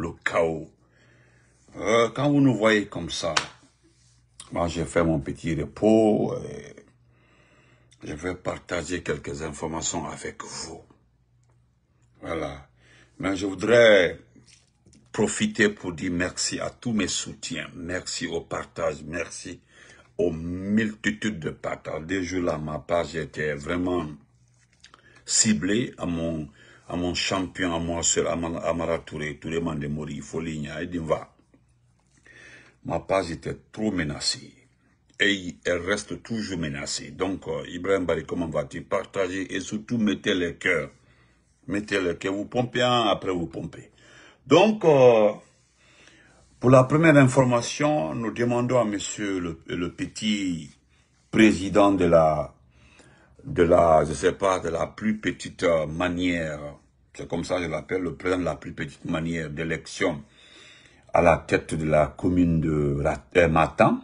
le chaos. Quand vous nous voyez comme ça, moi j'ai fait mon petit repos et je vais partager quelques informations avec vous. Voilà. Mais je voudrais profiter pour dire merci à tous mes soutiens. Merci au partage, merci aux multitudes de partages. Des jours là, ma page était vraiment ciblée à mon champion, à moi seul, à Amara Touré, Touré Mandemori, Foligna, Edinva. Ma page était trop menacée. Et elle reste toujours menacée. Donc, Ibrahim Bari, comment vas-tu? Partagez et surtout mettez les cœurs. Mettez les cœurs. Vous pompez un, après vous pompez. Donc, pour la première information, nous demandons à monsieur le petit président de la, je sais pas, de la plus petite manière, c'est comme ça que je l'appelle, le président de la plus petite manière d'élection à la tête de la commune de Matam.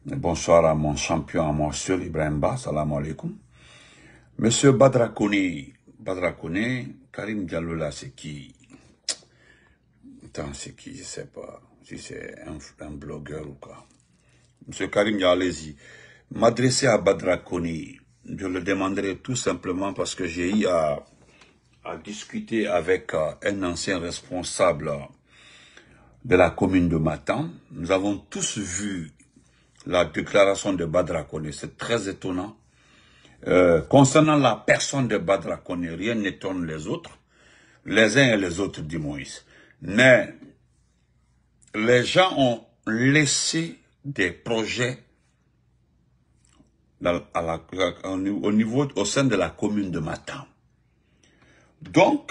Bonsoir à mon champion, à moi seul, Ibrahim Ba, salam alaikum. Monsieur Badra Kone, Karim Diallo là, c'est qui? Attends, c'est qui? Je sais pas. Si c'est un blogueur ou quoi. Monsieur Karim Diallo, allez-y. M'adresser à Badra Kone, je le demanderai tout simplement parce que j'ai eu à discuter avec un ancien responsable de la commune de Matam. Nous avons tous vu la déclaration de Badra Kone, c'est très étonnant. Concernant la personne de Badra Kone, rien n'étonne les autres, les uns et les autres, dit Moïse. Mais les gens ont laissé des projets au sein de la commune de Matam. Donc,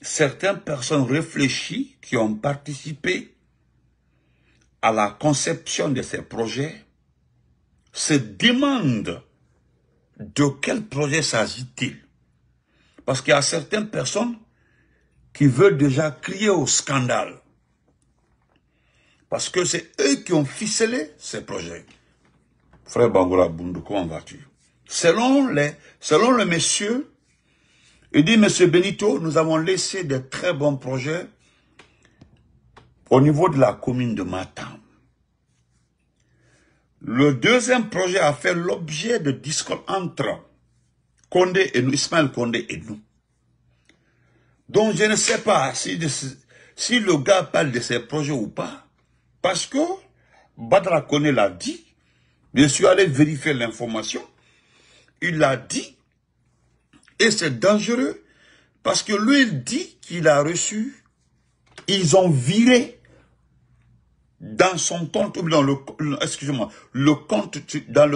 certaines personnes réfléchies qui ont participé à la conception de ces projets se demandent de quel projet s'agit-il. Parce qu'il y a certaines personnes qui veulent déjà crier au scandale. Parce que c'est eux qui ont ficelé ces projets. Frère Bangoura Boundou, comment vas-tu? Selon le monsieur, il dit, monsieur Benito, nous avons laissé de très bons projets au niveau de la commune de Matam. Le deuxième projet a fait l'objet de discours entre Condé et nous, Ismaël Condé et nous. Donc je ne sais pas si le gars parle de ces projets ou pas. Parce que Badra Kone l'a dit. Je suis allé vérifier l'information. Il l'a dit. Et c'est dangereux. Parce que lui, il dit qu'il a reçu. Ils ont viré dans son compte, dans le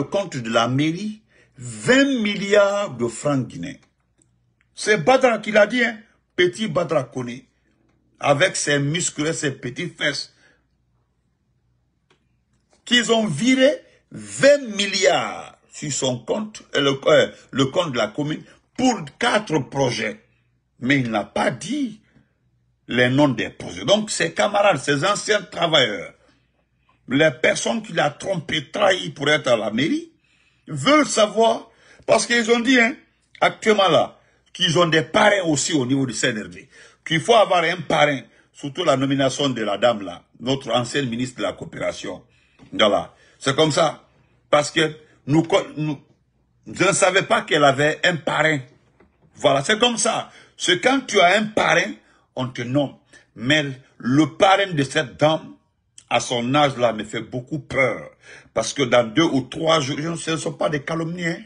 compte de la mairie, 20 milliards de francs guinéens. C'est Badra qui l'a dit, hein, petit Badra Kone, avec ses muscles et ses petites fesses, qu'ils ont viré 20 milliards sur son compte, le compte de la commune, pour 4 projets. Mais il n'a pas dit les noms des projets. Donc ses camarades, ses anciens travailleurs, les personnes qu'il a trompées, trahies pour être à la mairie, veulent savoir, parce qu'ils ont dit, hein, actuellement là, qu'ils ont des parrains aussi au niveau du CNRD, qu'il faut avoir un parrain, surtout la nomination de la dame là, notre ancienne ministre de la coopération. Voilà. C'est comme ça. Parce que je ne savais pas qu'elle avait un parrain. Voilà, c'est comme ça. C'est quand tu as un parrain, on te nomme. Mais le parrain de cette dame, à son âge là, me fait beaucoup peur. Parce que dans 2 ou 3 jours, ce ne sont pas des calomnies. Hein?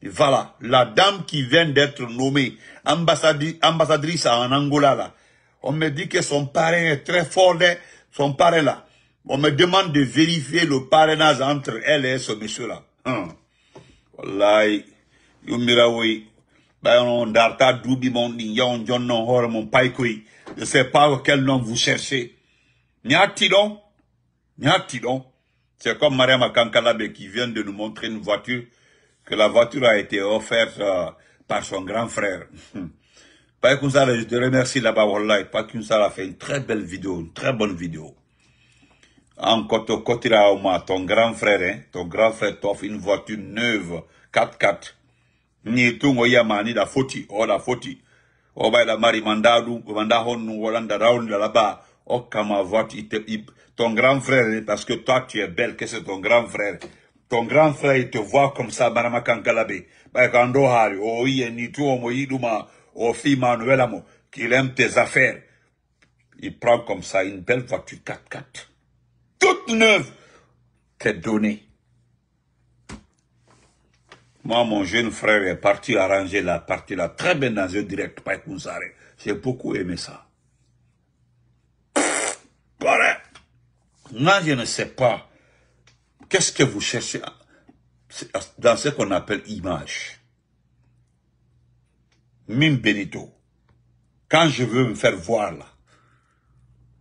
Et voilà, la dame qui vient d'être nommée ambassadrice en Angola là, on me dit que son parrain est très fort, son parrain là. On me demande de vérifier le parrainage entre elle et ce monsieur là. Wallahi, Yumirawi, on darta doubi mon yon non hor mon paikoi. Je ne sais pas quel nom vous cherchez. Nyatidon. C'est comme Mariama Kankalabe qui vient de nous montrer une voiture, que la voiture a été offerte par son grand frère. Paikunsala, je te remercie là-bas, wallahi. Paikunsala a fait une très belle vidéo, une très bonne vidéo. En Kotira Oma, ton grand frère, hein, t'offre une voiture neuve, 4x4. Ni tungo yamani da foti, Oh, bah, la mari mandadou, mandahon, nous, Hollande, là-bas. Oh, kama voiture, ton grand frère, parce que toi, tu es belle, que c'est ton grand frère. Ton grand frère, il te voit comme ça, Barama Kankalabe. Bah, quand on a, oh, il est ni tout, oh, oh, fille Manuel Amo, qu'il aime tes affaires. Il prend comme ça une belle voiture 4x4. Toute neuve. T'es donné. Moi, mon jeune frère est parti arranger la partie là, très bien dans un direct, pas Kounsare. J'ai beaucoup aimé ça. Correct. Moi, je ne sais pas. Qu'est-ce que vous cherchez dans ce qu'on appelle image? Mime Benito. Quand je veux me faire voir là,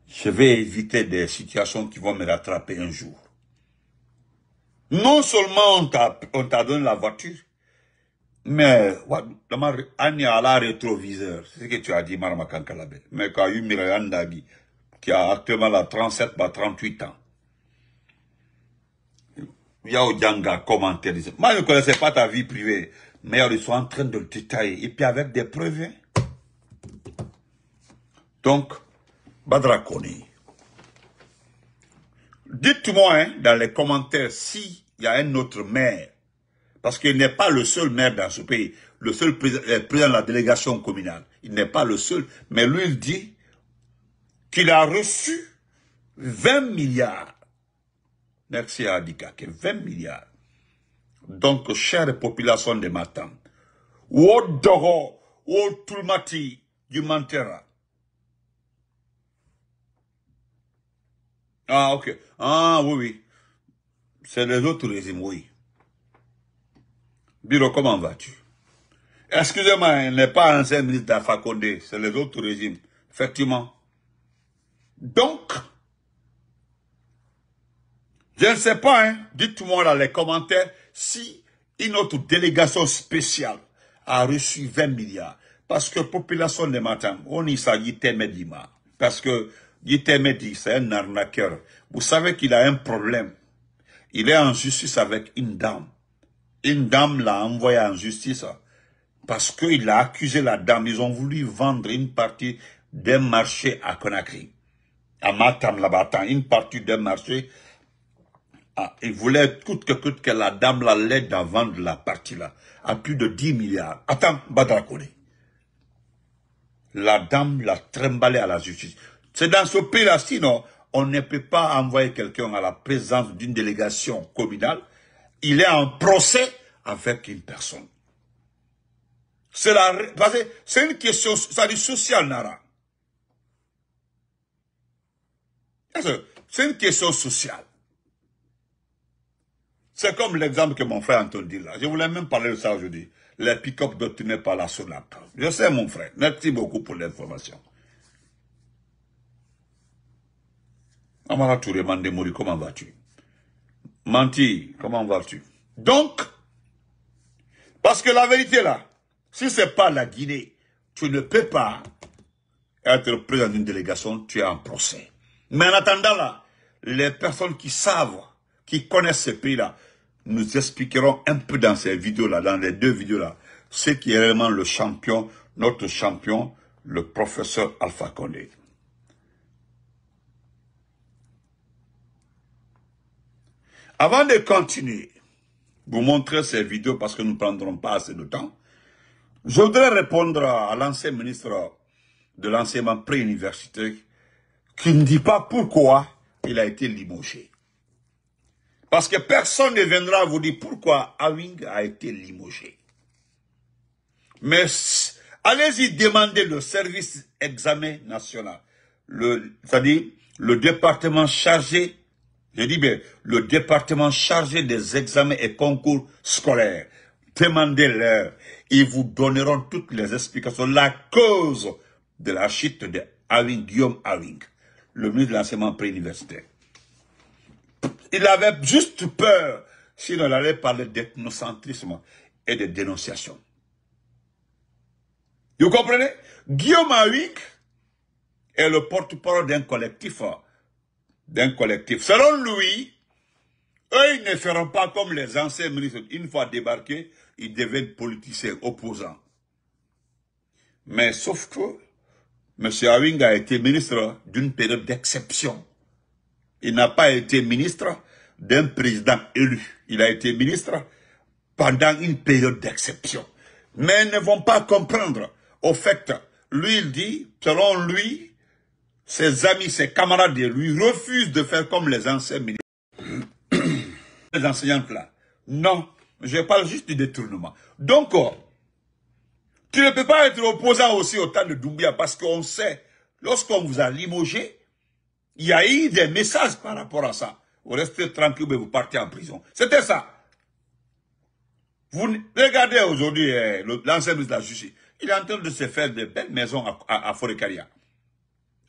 je vais éviter des situations qui vont me rattraper un jour. Non seulement on t'a donné la voiture, mais Annie a la rétroviseur. C'est ce que tu as dit, Marama Kankalabe. Mais quand il y a eu Andagi, qui a actuellement la 37 par 38 ans. Yao Djanga commentaire. Moi, je ne connaissais pas ta vie privée, mais ils sont en train de le détailler. Et puis avec des preuves. Donc, Badra Koni. Dites-moi hein, dans les commentaires s'il y a un autre maire. Parce qu'il n'est pas le seul maire dans ce pays. Le seul président de la délégation communale. Il n'est pas le seul. Mais lui, il dit qu'il a reçu 20 milliards. Merci à Adikake, 20 milliards. Donc, chère population de Matam, ou Doro, ou Tulmati du Mantera. Ah, ok. Ah, oui, oui. C'est les autres régimes, oui. Biro, comment vas-tu? Excusez-moi, il n'est pas ancien ministre d'Alpha Condé, c'est les autres régimes. Effectivement. Donc, je ne sais pas, hein, dites-moi dans les commentaires si une autre délégation spéciale a reçu 20 milliards. Parce que population de Matam, on y s'agit Temedima. Parce que Yitemedi, c'est un arnaqueur. Vous savez qu'il a un problème. Il est en justice avec une dame. Une dame l'a envoyé en justice parce qu'il a accusé la dame. Ils ont voulu vendre une partie d'un marché à Conakry. À Matam, là-bas, une partie d'un marché. Ah, il voulait coûte que la dame l'aide à vendre la partie là, à plus de 10 milliards. Attends, Badrakone. La dame l'a trimballé à la justice. C'est dans ce pays-là, sinon, on ne peut pas envoyer quelqu'un à la présence d'une délégation communale. Il est en procès avec une personne. C'est une question, ça dit sociale, Nara. C'est une question sociale. C'est comme l'exemple que mon frère Anton dit là. Je voulais même parler de ça aujourd'hui. Les pick-up dotinés par la SONAP. Je sais mon frère. Merci beaucoup pour l'information. Amara Touré Mandemori, comment vas-tu? Manti, comment vas-tu? Donc, parce que la vérité là, si ce n'est pas la Guinée, tu ne peux pas être président d'une délégation, tu es en procès. Mais en attendant là, les personnes qui savent, qui connaissent ce pays-là, nous expliquerons un peu dans ces vidéos-là, dans les deux vidéos-là, ce qui est réellement le champion, notre champion, le professeur Alpha Condé. Avant de continuer, vous montrer ces vidéos parce que nous ne prendrons pas assez de temps, je voudrais répondre à l'ancien ministre de l'enseignement préuniversitaire qui ne dit pas pourquoi il a été limogé. Parce que personne ne viendra vous dire pourquoi Awing a été limogé. Mais allez-y demander le service examen national. C'est-à-dire le département chargé, je dis bien, le département chargé des examens et concours scolaires. Demandez-leur. Ils vous donneront toutes les explications. La cause de la chute de Awing, Guillaume Awing, le ministre de l'enseignement préuniversitaire. Il avait juste peur, sinon il allait parler d'ethnocentrisme et de dénonciation. Vous comprenez? Guillaume Awing est le porte-parole d'un collectif. Selon lui, eux, ils ne feront pas comme les anciens ministres. Une fois débarqués, ils deviennent politiciens opposants. Mais sauf que M. Awing a été ministre d'une période d'exception. Il n'a pas été ministre d'un président élu. Il a été ministre pendant une période d'exception. Mais ils ne vont pas comprendre. Au fait, lui, il dit, selon lui, ses amis, ses camarades de lui refusent de faire comme les anciens ministres. Les enseignantes là. Non, je parle juste du détournement. Donc, tu ne peux pas être opposant aussi au temps de Doumbouya parce qu'on sait, lorsqu'on vous a limogé, il y a eu des messages par rapport à ça. Vous restez tranquille, mais vous partez en prison. C'était ça. Vous regardez aujourd'hui l'ancien ministre de la Justice. Il est en train de se faire de belles maisons à Forêt-Caria.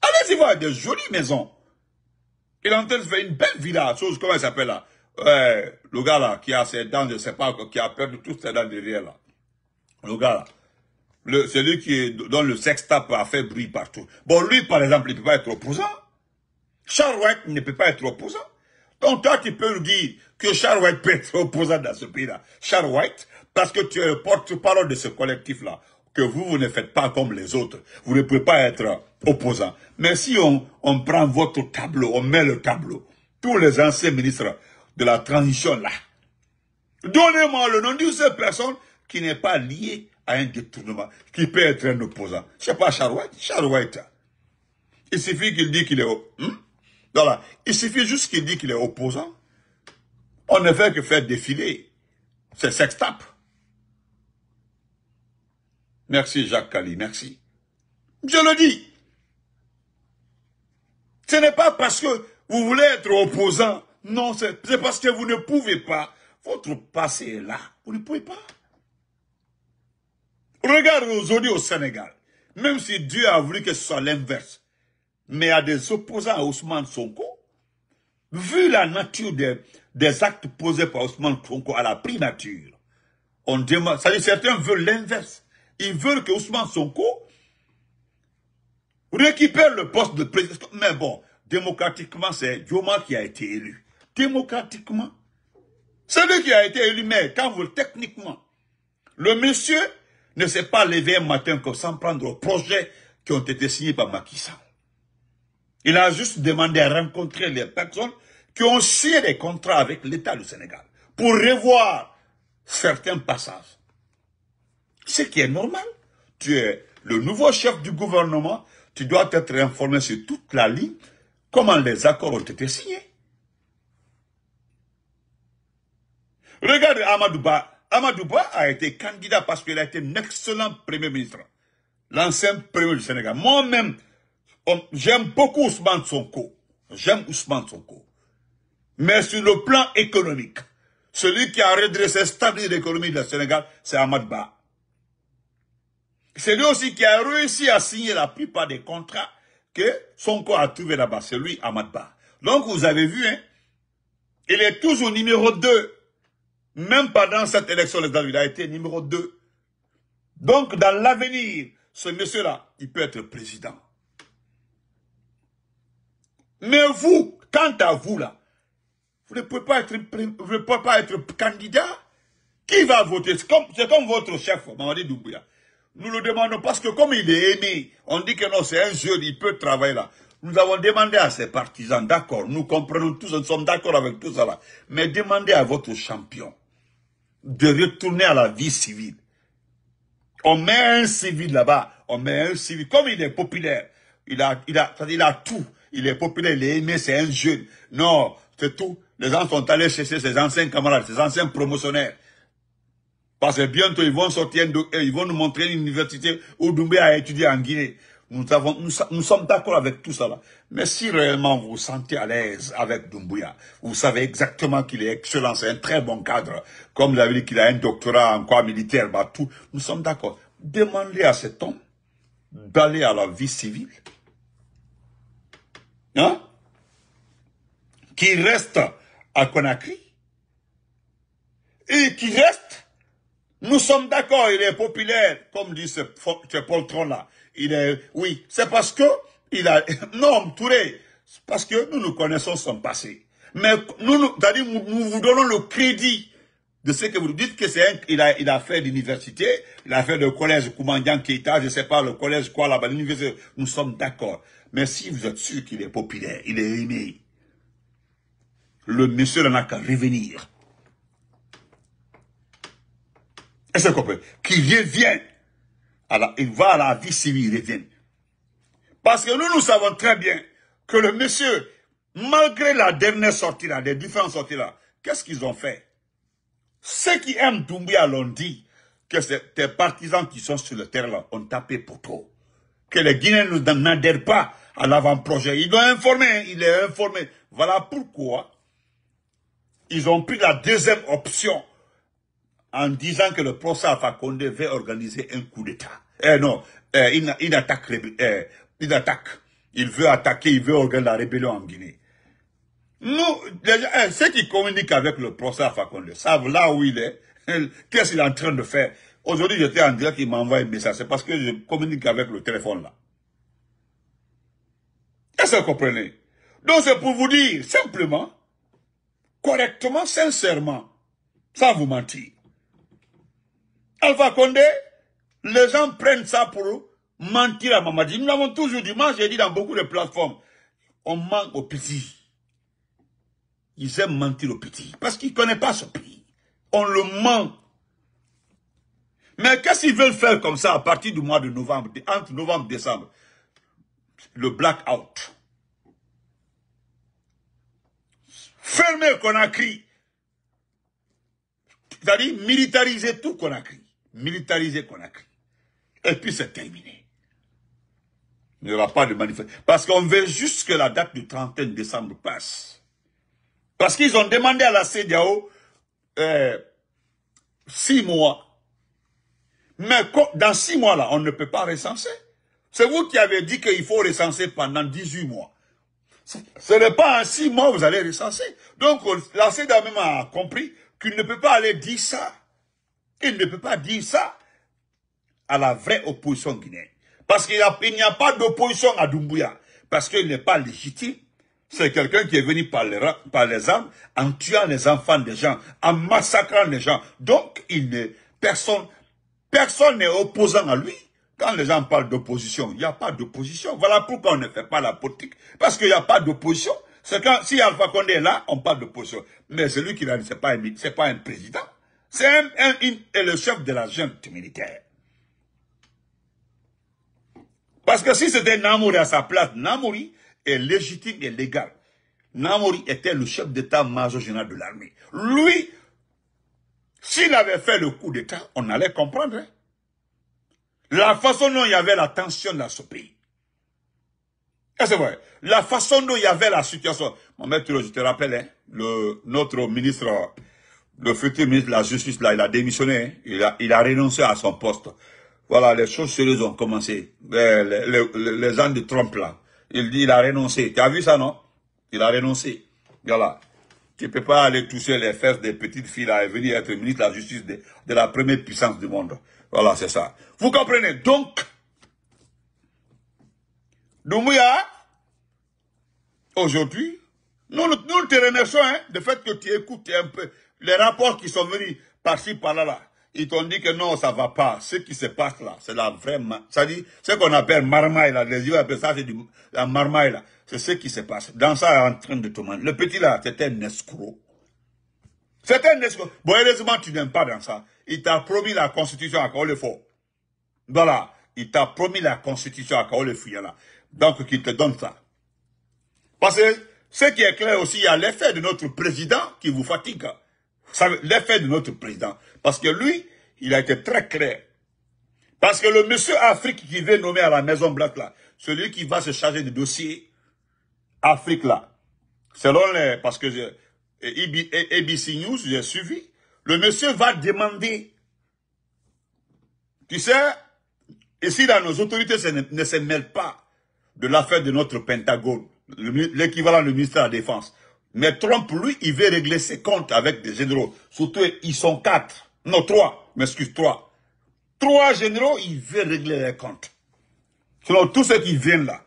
Allez-y voir des jolies maisons. Il est en train de se faire une belle villa. Chose, comment il s'appelle là? Le gars là, qui a ses dents, je ne sais pas, qui a perdu toutes ses dents derrière là. Le gars là. Celui dont le sextape a fait bruit partout. Bon, lui, par exemple, il ne peut pas être opposant. Charles White ne peut pas être opposant. Donc, toi, tu peux nous dire que Charles White peut être opposant dans ce pays-là. Charles White, parce que tu es le porte-parole de ce collectif-là, que vous ne faites pas comme les autres. Vous ne pouvez pas être opposant. Mais si on prend votre tableau, on met le tableau, tous les anciens ministres de la transition là, donnez-moi le nom d'une seule personne qui n'est pas liée à un détournement, qui peut être un opposant. Je ne sais pas, Charles White. Charles White, il suffit qu'il dise qu'il est... Voilà. Il suffit juste qu'il dise qu'il est opposant. On ne fait que faire défiler. C'est sextape. Merci Jacques Kali, merci. Je le dis. Ce n'est pas parce que vous voulez être opposant. Non, c'est parce que vous ne pouvez pas. Votre passé est là. Vous ne pouvez pas. Regarde aujourd'hui au Sénégal. Même si Dieu a voulu que ce soit l'inverse. Mais il y a des opposants à Ousmane Sonko. Vu la nature des actes posés par Ousmane Sonko à la primature, on demande, ça veut dire certains veulent l'inverse. Ils veulent que Ousmane Sonko récupère le poste de président. Mais bon, démocratiquement, c'est Dioma qui a été élu. Démocratiquement. C'est lui qui a été élu, mais quand vous, techniquement, le monsieur ne s'est pas levé un matin comme sans prendre aux projets qui ont été signés par Macky Sall. Il a juste demandé à rencontrer les personnes qui ont signé des contrats avec l'État du Sénégal pour revoir certains passages. Ce qui est normal. Tu es le nouveau chef du gouvernement, tu dois être informé sur toute la ligne, comment les accords ont été signés. Regarde Amadou Ba. Amadou Ba a été candidat parce qu'il a été un excellent premier ministre. L'ancien premier du Sénégal. Moi-même, j'aime beaucoup Ousmane Sonko. J'aime Ousmane Sonko. Mais sur le plan économique, celui qui a redressé stabilisé l'économie du Sénégal, c'est Amadou Ba. C'est lui aussi qui a réussi à signer la plupart des contrats que Sonko a trouvé là-bas. C'est lui, Amadou Ba. Donc vous avez vu, hein, il est toujours numéro 2. Même pendant cette élection, il a été numéro 2. Donc dans l'avenir, ce monsieur-là, il peut être président. Mais vous, quant à vous là, vous ne pouvez pas être, candidat. Qui va voter? C'est comme votre chef, Mamadi Doumbouya. Nous le demandons parce que comme il est aimé, on dit que non, c'est un jeune, il peut travailler là. Nous avons demandé à ses partisans, d'accord, nous comprenons tous, nous sommes d'accord avec tout ça là. Mais demandez à votre champion de retourner à la vie civile. On met un civil là-bas, on met un civil. Comme il est populaire, il a tout. Il est populaire, il est aimé, c'est un jeune. Non, c'est tout. Les gens sont allés chercher ses anciens camarades, ses anciens promotionnaires. Parce que bientôt, ils vont sortir, ils vont nous montrer une université où Doumbouya a étudié en Guinée. Nous sommes d'accord avec tout ça là. Mais si réellement vous vous sentez à l'aise avec Doumbouya, vous savez exactement qu'il est excellent, c'est un très bon cadre. Comme vous avez dit qu'il a un doctorat en quoi militaire, bah tout, nous sommes d'accord. Demandez à cet homme d'aller à la vie civile. Hein? Qui reste à Conakry. Et qui reste. Nous sommes d'accord, il est populaire, comme dit ce poltron-là. Il est, oui, c'est parce que il a, non, Touré, c'est parce que nous connaissons son passé. Mais nous vous donnons le crédit de ce que vous dites que c'est il a fait l'université, il a fait le collège Koumandian Keita, je sais pas, le collège quoi là-bas, l'université, nous sommes d'accord. Mais si vous êtes sûr qu'il est populaire, il est aimé, le monsieur n'en a qu'à revenir. Est-ce que vous comprenez? Qu'il revienne, il va à la vie civile, il revient. Parce que nous savons très bien que le monsieur, malgré la dernière sortie là, les différentes sorties là, qu'est-ce qu'ils ont fait? Ceux qui aiment Doumbouya l'ont dit que c'est des partisans qui sont sur le terrain là ont tapé pour trop. Que les Guinéens n'adhèrent pas à l'avant-projet. Ils l'ont informé, il est informé. Voilà pourquoi ils ont pris la deuxième option en disant que le procès Alpha Condé veut organiser un coup d'État. Une attaque. Une attaque. Il veut attaquer, il veut organiser la rébellion en Guinée. Nous, ceux qui communiquent avec le procès Alpha Condé savent là où il est, qu'est-ce qu'il est en train de faire. Aujourd'hui, j'étais en direct, il m'envoie un message. C'est parce que je communique avec le téléphone là. Est-ce que vous comprenez? Donc c'est pour vous dire, simplement, correctement, sincèrement, sans vous mentir. Alpha Condé, les gens prennent ça pour mentir à Mamadi. Nous l'avons toujours dit, moi j'ai dit dans beaucoup de plateformes, on ment aux petits. Ils aiment mentir aux petits, parce qu'ils ne connaissent pas ce pays. On le ment. Mais qu'est-ce qu'ils veulent faire comme ça à partir du mois de novembre, entre novembre et décembre? Le blackout. Fermer Conakry. C'est-à-dire militariser tout Conakry. Militariser Conakry. Et puis c'est terminé. Il n'y aura pas de manifestation. Parce qu'on veut juste que la date du 31 décembre passe. Parce qu'ils ont demandé à la CEDEAO 6 mois. Mais dans 6 mois-là, on ne peut pas recenser. C'est vous qui avez dit qu'il faut recenser pendant 18 mois. Ce n'est pas en 6 mois que vous allez recenser. Donc, la CEDEAO même a compris qu'il ne peut pas aller dire ça. Il ne peut pas dire ça à la vraie opposition guinéenne. Parce qu'il n'y a pas d'opposition à Doumbouya. Parce qu'il n'est pas légitime. C'est quelqu'un qui est venu par les armes, en tuant les enfants des gens, en massacrant les gens. Donc, personne n'est opposant à lui. Quand les gens parlent d'opposition, il n'y a pas d'opposition. Voilà pourquoi on ne fait pas la politique. Parce qu'il n'y a pas d'opposition. C'est quand, si Alpha Condé est là, on parle d'opposition. Mais celui qui l'a dit, c'est pas un président. C'est le chef de la junte militaire. Parce que si c'était Namouri à sa place, Namouri est légitime et légal. Namouri était le chef d'état-major général de l'armée. Lui, s'il avait fait le coup d'état, on allait comprendre. Hein? La façon dont il y avait la tension dans ce pays. Et c'est vrai. La façon dont il y avait la situation. Mon maître, je te rappelle, hein, notre ministre, le futur ministre de la Justice, là, il a démissionné. Hein, il a renoncé à son poste. Voilà, les choses sérieuses ont commencé. Les gens de Trump, là. Il a renoncé. Tu as vu ça, non? Il a renoncé. Voilà. Tu ne peux pas aller toucher les fesses des petites filles là et venir être ministre de la Justice de la première puissance du monde. Voilà, c'est ça. Vous comprenez? Donc, Doumbouya, aujourd'hui, nous te remercions hein, du fait que tu écoutes un peu les rapports qui sont venus par-ci, par-là. Ils t'ont dit que non, ça ne va pas. Ce qui se passe là, c'est la vraie... Ça dit, ce qu'on appelle marmaille là, les yeux appellent ça, c'est la marmaille là. C'est ce qui se passe. Dans ça, en train de te mentir. Le petit là, c'était un escroc. C'était un escroc. Bon, heureusement, tu n'aimes pas dans ça. Il t'a promis la constitution à Kaolefo. Voilà. Il t'a promis la constitution à Kaolefo. Donc, qu'il te donne ça. Parce que, ce qui est clair aussi, il y a l'effet de notre président qui vous fatigue. L'effet de notre président. Parce que lui, il a été très clair. Parce que le monsieur Afrique qui veut nommer à la Maison Blanche là, celui qui va se charger du dossier Afrique là, selon les... Parce que ABC News, j'ai suivi, le monsieur va demander, tu sais, ici dans nos autorités ne se mêlent pas de l'affaire de notre Pentagone, l'équivalent du ministère de la Défense. Mais Trump, lui, il veut régler ses comptes avec des généraux. Surtout, ils sont 4. Non, 3. M'excuse, 3. 3 généraux, il veut régler les comptes. Sinon, tous ceux qui viennent là,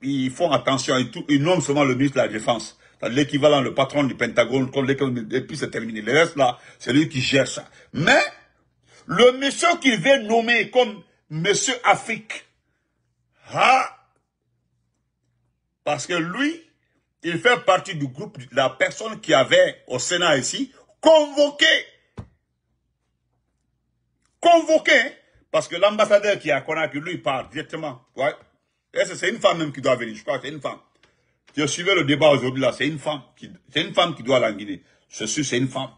ils font attention. Ils nomment seulement le ministre de la Défense. l'équivalent, le patron du Pentagone, et puis c'est terminé. Le reste là, c'est lui qui gère ça. Mais, le monsieur qu'il veut nommer comme monsieur Afrique, parce que lui, il fait partie du groupe, de la personne qui avait au Sénat ici, convoqué, hein, parce que l'ambassadeur qui a Conakry, lui, il part directement. Ouais. Et c'est une femme même qui doit venir, je crois que c'est une femme. Je suivais le débat aujourd'hui là, c'est une femme qui doit l'enguiner. Je suis, c'est une femme.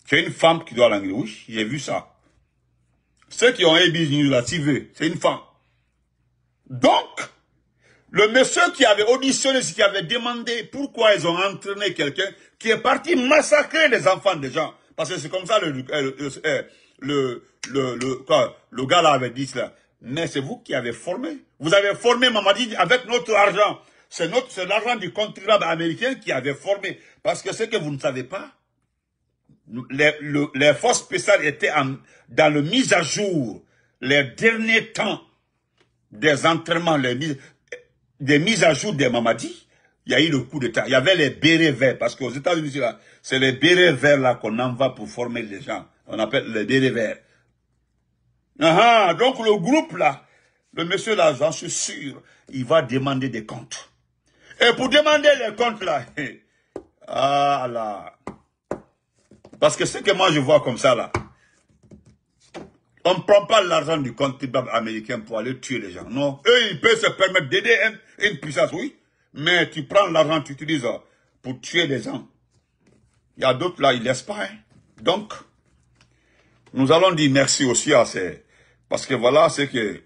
C'est une femme qui doit l'enguiner. Oui, j'ai vu ça. Ceux qui ont ABC News là, TV, c'est une femme. Donc, le monsieur qui avait auditionné, qui avait demandé pourquoi ils ont entraîné quelqu'un qui est parti massacrer les enfants des gens. Parce que c'est comme ça le gars là avait dit cela. Mais c'est vous qui avez formé. Vous avez formé Mamadi avec notre argent. C'est l'argent du contribuable américain qui avait formé. Parce que ce que vous ne savez pas, les forces spéciales étaient dans le mise à jour, les derniers temps des entraînements, des mises à jour des Mamadi. Il y a eu le coup d'État. Il y avait les bérets verts, parce qu'aux États-Unis, c'est les bérets verts là qu'on envoie pour former les gens. On appelle les bérets verts. Donc le groupe là, le monsieur là, j'en suis sûr, il va demander des comptes. Et pour demander les comptes là, là, parce que ce que moi je vois comme ça là, on ne prend pas l'argent du contribuable américain pour aller tuer les gens. Non, eux ils peuvent se permettre d'aider une puissance, oui, mais tu prends l'argent, tu utilises pour tuer des gens. Il y a d'autres là, ils ne laissent pas. Hein. Donc, nous allons dire merci aussi à ces... Parce que voilà ce que...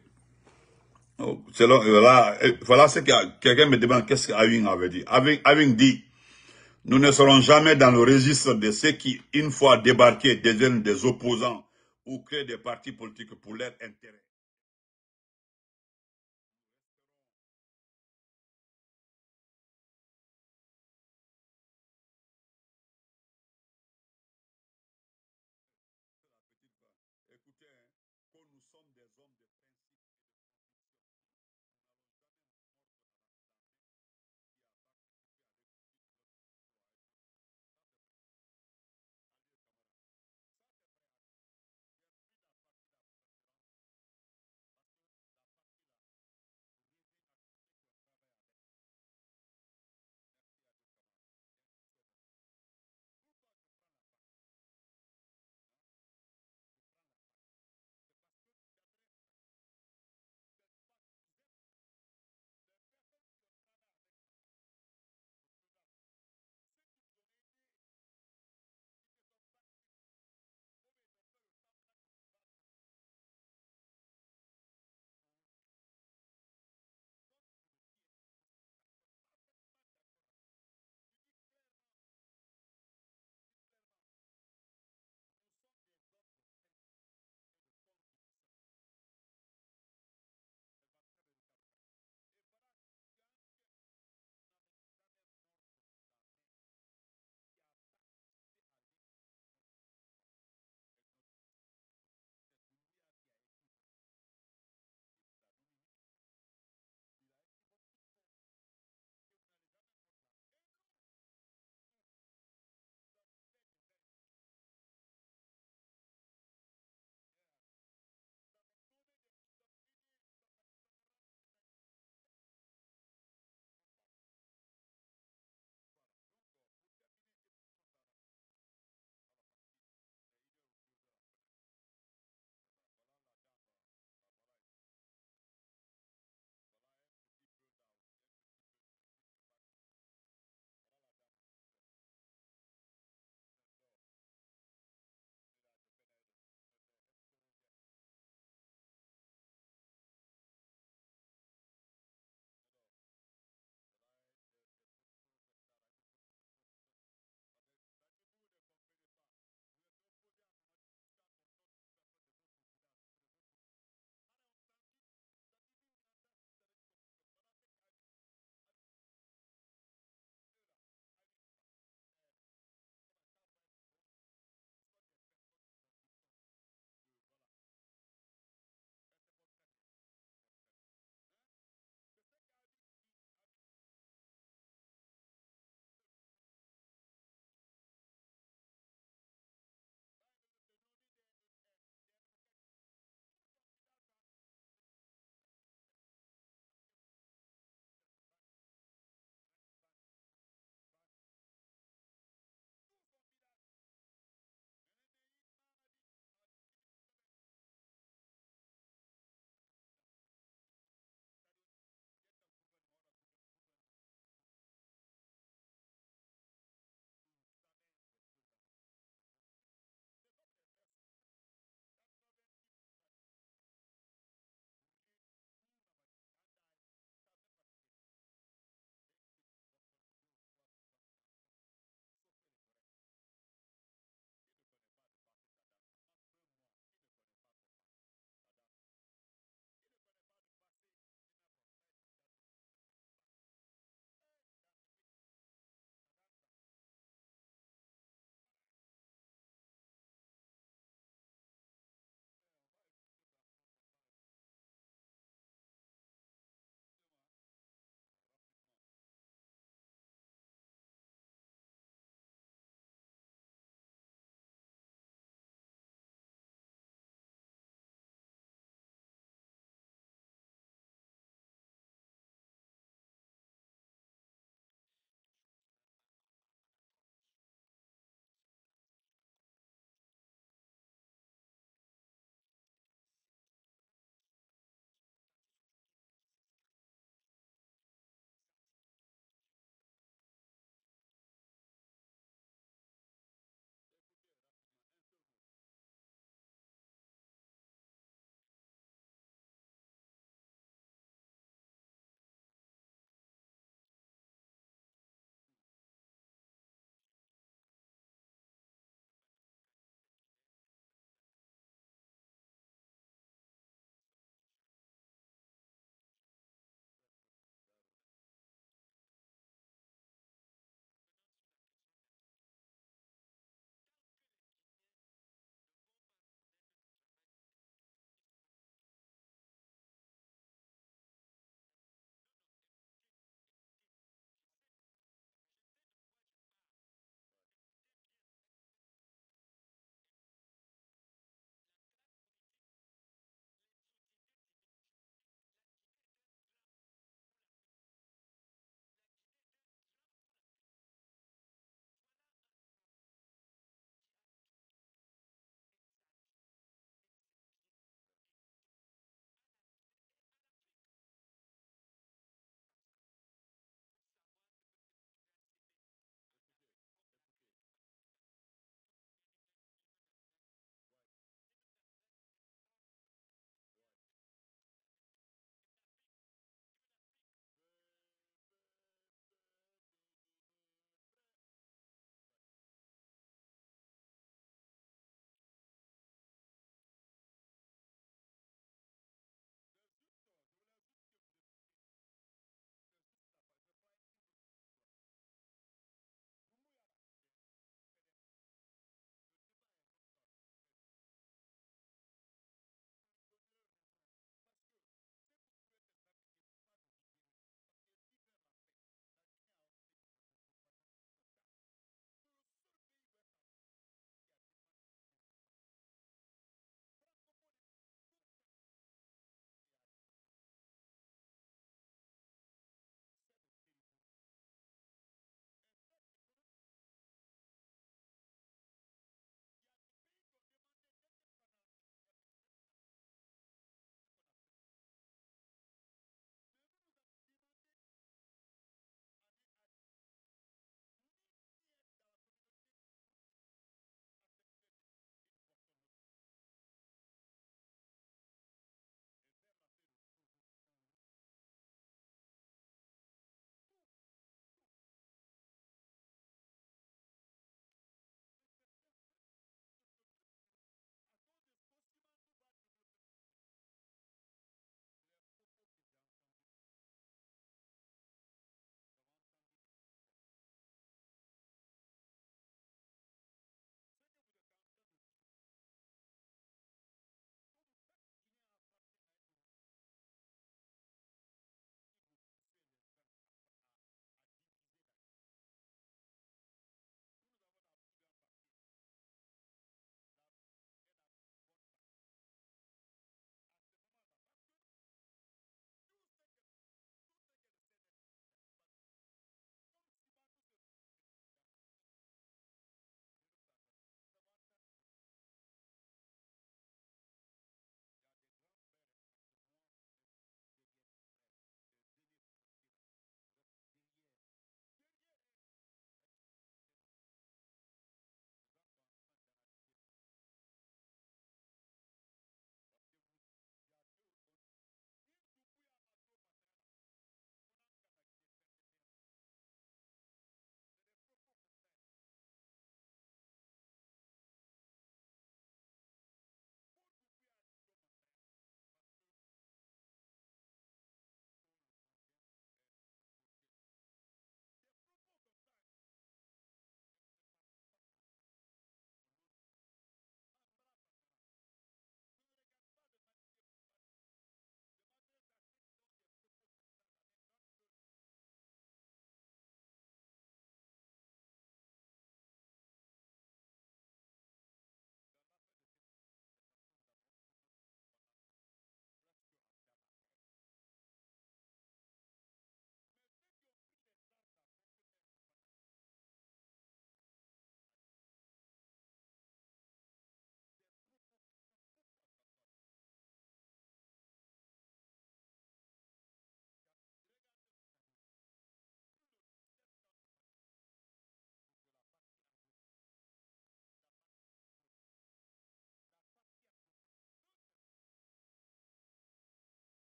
Voilà ce que quelqu'un me demande qu'est-ce qu'Awing avait dit. Awing dit, nous ne serons jamais dans le registre de ceux qui, une fois débarqués, deviennent des opposants ou créent des partis politiques pour leur intérêt. Écoutez, hein, quand nous sommes des hommes de